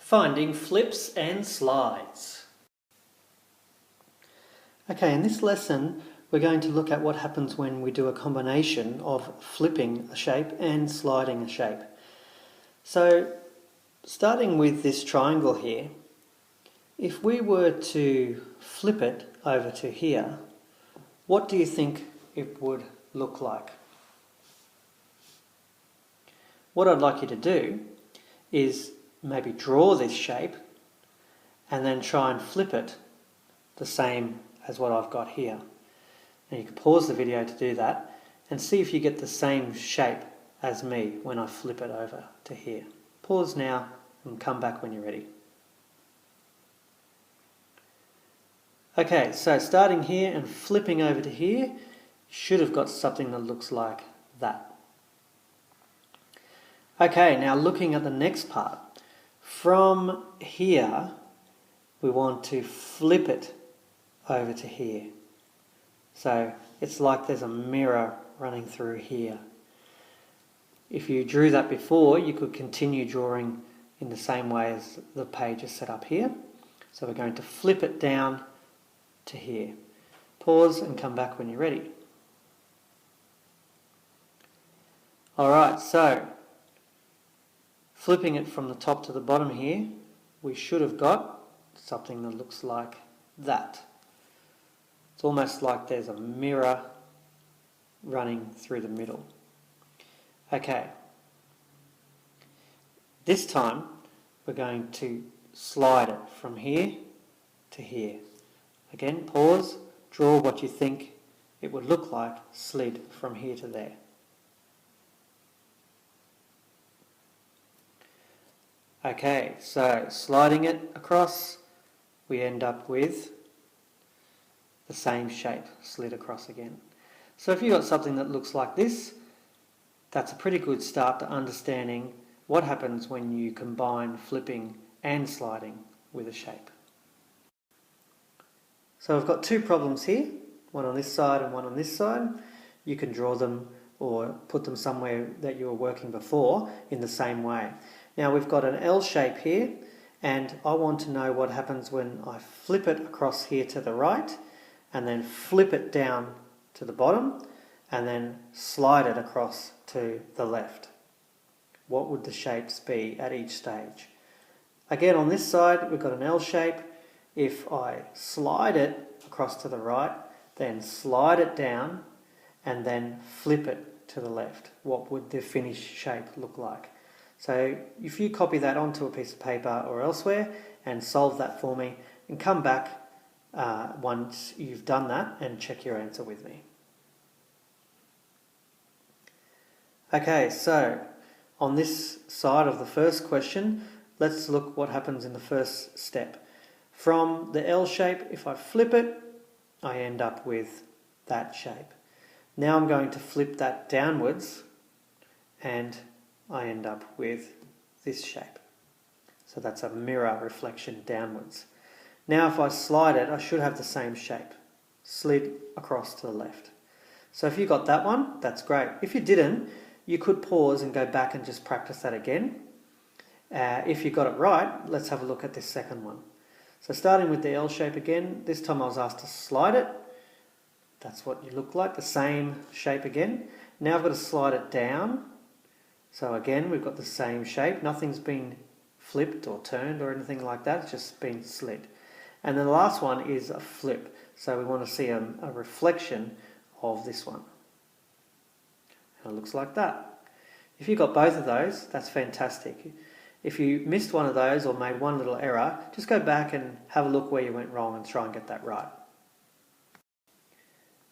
Finding flips and slides. Okay, in this lesson we're going to look at what happens when we do a combination of flipping a shape and sliding a shape. So starting with this triangle here, if we were to flip it over to here, what do you think it would look like? What I'd like you to do is maybe draw this shape and then try and flip it the same as what I've got here. Now you can pause the video to do that and see if you get the same shape as me when I flip it over to here. Pause now and come back when you're ready. Okay, so starting here and flipping over to here, you should have got something that looks like that. Okay, now looking at the next part. From here, we want to flip it over to here. So it's like there's a mirror running through here. If you drew that before, you could continue drawing in the same way as the page is set up here. So we're going to flip it down to here. Pause and come back when you're ready. Alright, so flipping it from the top to the bottom here, we should have got something that looks like that. It's almost like there's a mirror running through the middle. Okay. This time we're going to slide it from here to here. Again, pause, draw what you think it would look like slid from here to there. Okay, so sliding it across, we end up with the same shape slid across again. So if you've got something that looks like this, that's a pretty good start to understanding what happens when you combine flipping and sliding with a shape. So I've got two problems here, one on this side and one on this side. You can draw them or put them somewhere that you were working before in the same way. Now we've got an L shape here, and I want to know what happens when I flip it across here to the right and then flip it down to the bottom and then slide it across to the left. What would the shapes be at each stage? Again, on this side we've got an L shape. If I slide it across to the right, then slide it down and then flip it to the left, what would the finished shape look like? So if you copy that onto a piece of paper or elsewhere and solve that for me and come back once you've done that and check your answer with me. Okay, so on this side of the first question, let's look what happens in the first step. From the L shape, if I flip it, I end up with that shape. Now I'm going to flip that downwards and I end up with this shape. So that's a mirror reflection downwards. Now if I slide it, I should have the same shape, slid across to the left. So if you got that one, that's great. If you didn't, you could pause and go back and just practice that again. If you got it right, let's have a look at this second one. So starting with the L shape again, this time I was asked to slide it. That's what you look like, the same shape again. Now I've got to slide it down. So again, we've got the same shape. Nothing's been flipped or turned or anything like that. It's just been slid. And then the last one is a flip. So we want to see a reflection of this one. And it looks like that. If you got both of those, that's fantastic. If you missed one of those or made one little error, just go back and have a look where you went wrong and try and get that right.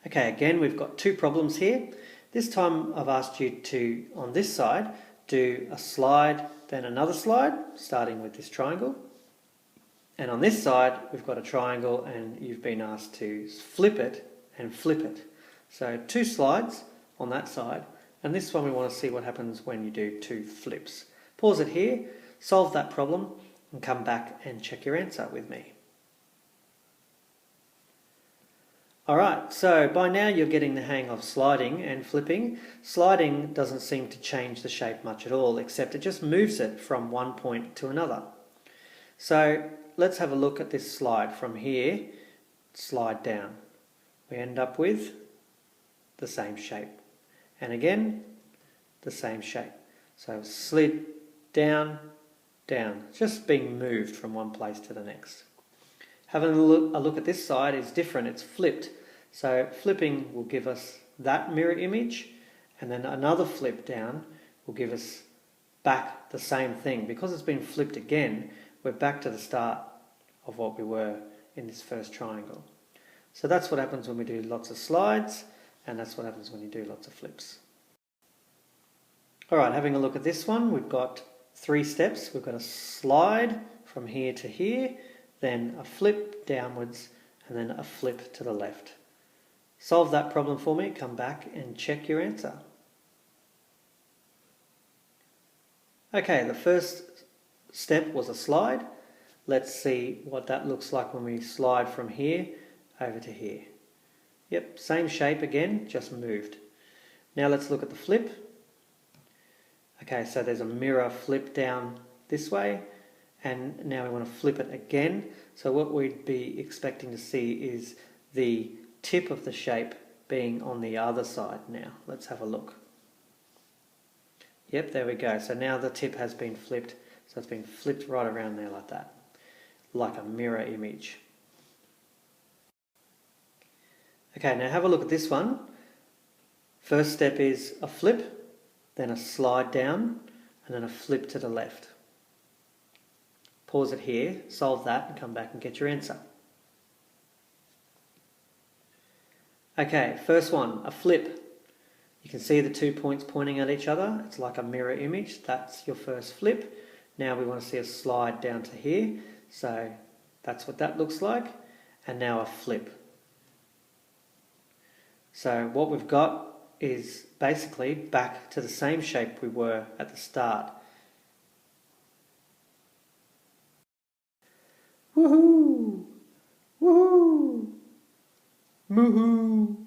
Okay, again, we've got two problems here. This time I've asked you to, on this side, do a slide, then another slide, starting with this triangle. And on this side, we've got a triangle and you've been asked to flip it and flip it. So two slides on that side, and this one we want to see what happens when you do two flips. Pause it here, solve that problem, and come back and check your answer with me. Alright, so by now you're getting the hang of sliding and flipping. Sliding doesn't seem to change the shape much at all, except it just moves it from one point to another. So let's have a look at this slide. From here, slide down. We end up with the same shape. And again, the same shape. So slid down, down. It's just being moved from one place to the next. Having a look at this side is different. It's flipped. So flipping will give us that mirror image, and then another flip down will give us back the same thing. Because it's been flipped again, we're back to the start of what we were in this first triangle. So that's what happens when we do lots of slides, and that's what happens when you do lots of flips. Alright, having a look at this one, we've got 3 steps. We've got a slide from here to here, then a flip downwards, and then a flip to the left. Solve that problem for me, come back and check your answer. Okay, the first step was a slide. Let's see what that looks like when we slide from here over to here. Yep, same shape again, just moved. Now let's look at the flip. Okay, so there's a mirror flip down this way, and now we want to flip it again. So what we'd be expecting to see is the tip of the shape being on the other side now. Let's have a look. Yep, there we go. So now the tip has been flipped. So it's been flipped right around there like that, like a mirror image. Okay, now have a look at this one. First step is a flip, then a slide down, and then a flip to the left. Pause it here, solve that, and come back and get your answer. Okay, first one, a flip. You can see the 2 points pointing at each other. It's like a mirror image. That's your first flip. Now we want to see a slide down to here. So that's what that looks like. And now a flip. So what we've got is basically back to the same shape we were at the start. Woohoo! Woohoo! Woohoo!